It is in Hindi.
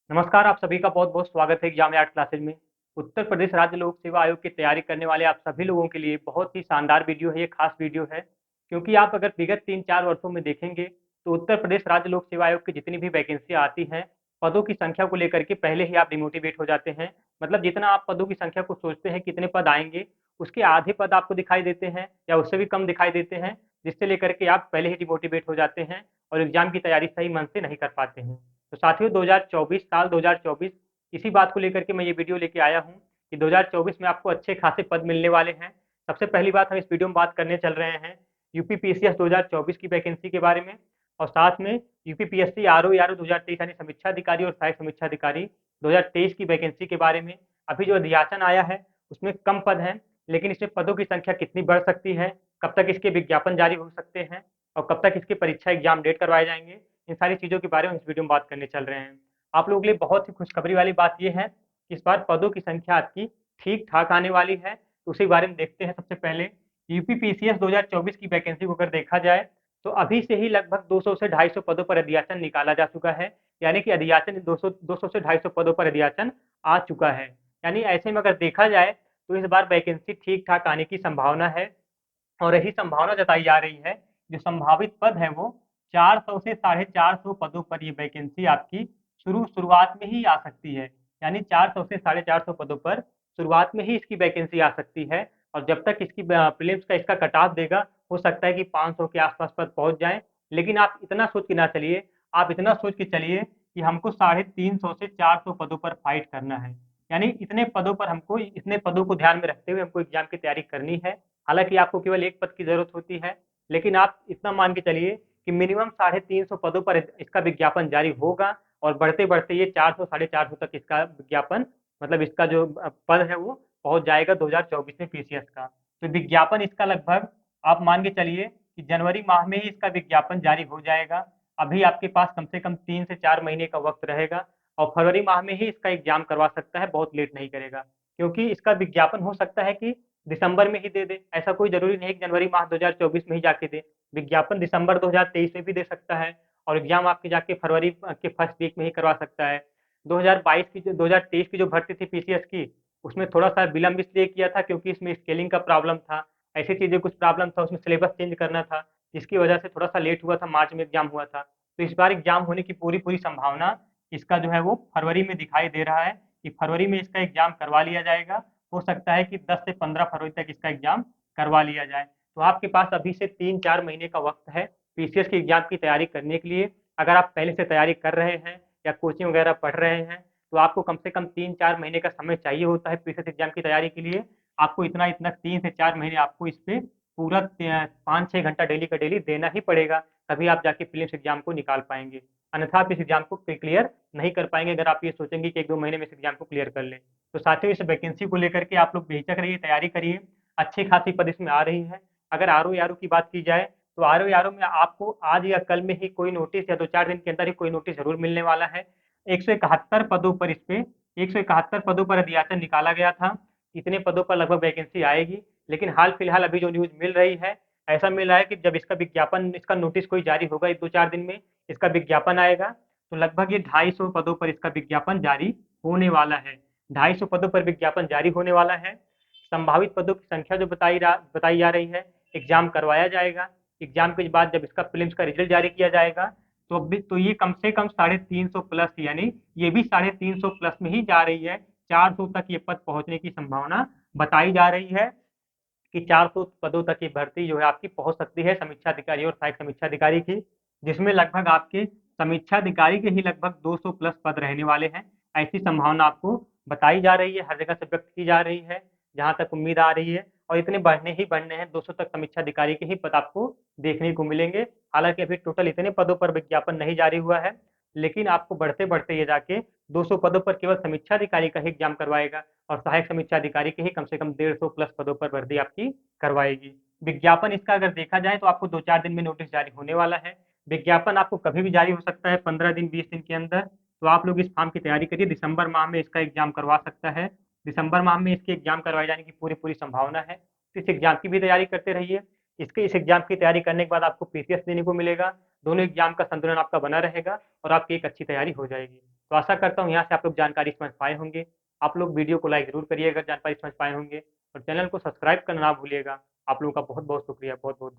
नमस्कार, आप सभी का बहुत-बहुत स्वागत है एग्ज़ाम यार्ड क्लासेज़ में। उत्तर प्रदेश राज्य लोक सेवा आयोग की तैयारी करने वाले आप सभी लोगों के लिए बहुत ही शानदार वीडियो है, ये खास वीडियो है। क्योंकि आप अगर विगत 3-4 वर्षों में देखेंगे, तो उत्तर प्रदेश राज्य लोक सेवा आयोग की जितनी भी वैकेंसियाँ आती हैं, पदों की संख्या को लेकर के पहले ही आप डिमोटिवेट हो जाते हैं। मतलब जितना आप पदों की संख्या को सोचते हैं कितने पद आएँगे, उसके आधे पद आपको दिखाई देते हैं या उससे भी कम दिखाई देते हैं, जिससे लेकर के आप पहले ही डिमोटिवेट हो जाते हैं और एग्ज़ाम की तैयारी सही मन से नहीं कर पाते हैं। तो साथियों 2024 साल 2024 इसी बात को लेकर के मैं ये वीडियो लेके आया हूँ कि 2024 में आपको अच्छे खासे पद मिलने वाले हैं। सबसे पहली बात हम इस वीडियो में बात करने चल रहे हैं यूपी पीसीएस 2024 की वैकेंसी के बारे में और साथ में यूपी पीएससी आरओ 2023 यानी समीक्षा अधिकारी और सहायक समीक्षा अधिकारी 2023 की वैकेंसी के बारे में। अभी जो अधियाचन आया है उसमें कम पद हैं, लेकिन इसमें पदों की संख्या कितनी बढ़ सकती है, कब तक इसके विज्ञापन जारी हो सकते हैं और कब तक इसकी परीक्षा एग्जाम डेट करवाए जाएँगे, इन सारी चीज़ों के बारे में इस वीडियो में बात करने चल रहे हैं। आप लोगों के लिए बहुत ही खुशखबरी वाली बात ये है कि इस बार पदों की संख्या आपकी ठीक-ठाक आने वाली है, तो उसी बारे में देखते हैं सबसे पहले। यूपी पीसीएस 2024 की वैकेंसी को अगर देखा जाए, तो अभी से ही लगभग 200 से 250 पदों पर अधियाचन निकाला जा चुका है, यानी कि अधियाचन 200 से 250 पदों पर अधियाचन आ चुका है। यानी ऐसे में अगर देखा जाए, तो इस बार वैकेंसी ठीक-ठाक आने की संभावना है और यही संभावना जताई जा रही है, जो संभावित पद है वो 400 से साढ़े 400 पदों पर ये वैकेंसी आपकी शुरुआत में ही आ सकती है। यानी 400 से साढ़े 400 पदों पर शुरुआत में ही इसकी वैकेंसी आ सकती है और जब तक इसकी प्रीलिम्स का इसका कट ऑफ देगा, हो सकता है कि 500 के आस-पास पद पहुँच जाएँ। लेकिन आप इतना सोच के ना चलिए, आप इतना सोच के चलिए कि हमको साढ़े 300 से 400 पदों पर फाइट करना है। यानी इतने पदों पर हमको इतने पदों को ध्यान में रखते हुए हमको एग्ज़ाम की तैयारी करनी है। हालाँकि आपको केवल 1 पद की ज़रूरत होती है, लेकिन आप इतना मान के चलिए कि मिनिमम साढ़े 300 पदों पर इसका विज्ञापन जारी होगा और बढ़ते-बढ़ते ये 400 साढ़े 400 तक इसका विज्ञापन मतलब इसका जो पद है वो पहुँच जाएगा 2024 में पीसीएस का। तो विज्ञापन इसका लगभग आप मान के चलिए कि जनवरी माह में ही इसका विज्ञापन जारी हो जाएगा। अभी आपके पास कम से कम 3 से 4 महीने का वक़्त रहेगा और फरवरी माह में ही इसका एग्ज़ाम करवा सकता है, बहुत लेट नहीं करेगा। क्योंकि इसका विज्ञापन हो सकता है कि दिसंबर में ही दे दे, ऐसा कोई ज़रूरी नहीं है कि जनवरी माह 2024 में ही जाके दे। विज्ञापन दिसंबर 2023 में भी दे सकता है और एग्ज़ाम आपके जाके फरवरी के फर्स्ट वीक में ही करवा सकता है। 2022 की जो 2023 की जो भर्ती थी पीसीएस की, उसमें थोड़ा-सा विलंब इसलिए किया था क्योंकि इसमें स्केलिंग का प्रॉब्लम था। ऐसी चीज़ें कुछ प्रॉब्लम था, उसमें सिलेबस चेंज करना था, जिसकी वजह से थोड़ा-सा लेट हुआ था, मार्च में एग्ज़ाम हुआ था। तो इस बार एग्ज़ाम होने की पूरी-पूरी संभावना इसका जो है वो फरवरी में दिखाई दे रहा है कि फरवरी में इसका एग्ज़ाम करवा लिया जाएगा। हो सकता है कि 10 से 15 फरवरी तक इसका एग्ज़ाम करवा लिया जाए। तो आपके पास अभी से 3-4 महीने का वक़्त है पीसीएस के एग्ज़ाम की तैयारी करने के लिए। अगर आप पहले से तैयारी कर रहे हैं या कोचिंग वगैरह पढ़ रहे हैं, तो आपको कम से कम 3-4 महीने का समय चाहिए होता है पीसीएस एग्ज़ाम की तैयारी के लिए। आपको इतना-इतना 3 से 4 महीने आपको इस पे पूरा 5-6 घंटा डेली का डेली देना ही पड़ेगा, तभी आप जाके प्रीलिम्स एग्ज़ाम को निकाल पाएँगे। अन्यथा आप इस एग्ज़ाम को क्लियर नहीं कर पाएँगे अगर आप ये सोचेंगे कि 1-2 महीने में इस एग्ज़ाम को क्लियर कर लें। तो साथियों इस वैकेंसी को लेकर के आप लोग बेझिझक रहिए, तैयारी करिए, अच्छी खासी पद इसमें आ रही हैं। अगर आरओ की बात की जाए, तो आरओ में आपको आज या कल में ही कोई नोटिस या 2-4 दिन के अंदर ही कोई नोटिस ज़रूर मिलने वाला है। 171 पदों पर इस पे 171 पदों पर अधियाचन निकाला गया था। इतने पदों पर लगभग वैकेंसी आएगी, लेकिन हाल-फिलहाल अभी जो न्यूज़ मिल रही है, ऐसा मिल रहा है कि जब इसका विज्ञापन इसका नोटिस कोई जारी होगा 1-2-4 दिन में, इसका विज्ञापन आएगा, तो लगभग ये 250 पदों पर इसका विज्ञापन जारी होने वाला है। 250 पदों पर विज्ञापन जारी होने वाला है। संभावित पदों की संख्या जो बताई जा रही है, एग्ज़ाम करवाया जाएगा। एग्ज़ाम के बाद जब इसका प्रीलिम्स का रिज़ल्ट जारी किया जाएगा, तो ये कम से कम साढ़े 300 प्लस यानी ये भी साढ़े 300 प्लस में ही जा रही है। 400 तक ये पद पहुँचने की संभावना बताई जा रही है कि 400 पदों तक की भर्ती जो है आपकी पहुँच सकती है समीक्षा अधिकारी और सहायक समीक्षा अधिकारी की, जिसमें लगभग आपके समीक्षा अधिकारी के ही लगभग 200 प्लस पद रहने वाले हैं। ऐसी संभावना आपको बताई जा रही है, हर जगह से व्यक्त की जा रही है, जहाँ तक उम्मीद आ रही है और इतने बढ़ने ही बढ़ने हैं, 200 तक समीक्षा अधिकारी के ही पद आपको देखने को मिलेंगे। हालाँकि अभी टोटल इतने पदों पर विज्ञापन नहीं जारी हुआ है, लेकिन आपको बढ़ते-बढ़ते ये जाके 200 पदों पर केवल समीक्षा अधिकारी का ही एग्ज़ाम करवाएगा और सहायक समीक्षा अधिकारी के ही कम से कम 150 प्लस पदों पर भर्ती आपकी करवाएगी। विज्ञापन इसका अगर देखा जाए तो आपको 2-4 दिन में नोटिस जारी होने वाला है। विज्ञापन आपको कभी भी जारी हो सकता है 15 दिन, 20 दिन के अंदर। तो आप लोग इस फॉर्म की तैयारी करिए, दिसंबर माह में इसका एग्ज़ाम करवा सकता है। दिसंबर माह में इसके एग्ज़ाम करवाए जाने की पूरी-पूरी संभावना है। तो इस एग्ज़ाम की भी तैयारी करते रहिए। इस एग्ज़ाम की तैयारी करने के बाद आपको पीसीएस देने को मिलेगा। दोनों एग्ज़ाम का संतुलन आपका बना रहेगा और आपकी एक अच्छी तैयारी हो जाएगी। तो आशा करता हूँ यहाँ से आप लोग जानकारी समझ पाए होंगे। आप लोग वीडियो को लाइक ज़रूर करिए अगर जानकारी समझ पाए होंगे और चैनल को सब्सक्राइब करना ना भूलिएगा। आप लोगों का बहुत-बहुत शुक्रिया, बहुत-बहुत धन्यवाद।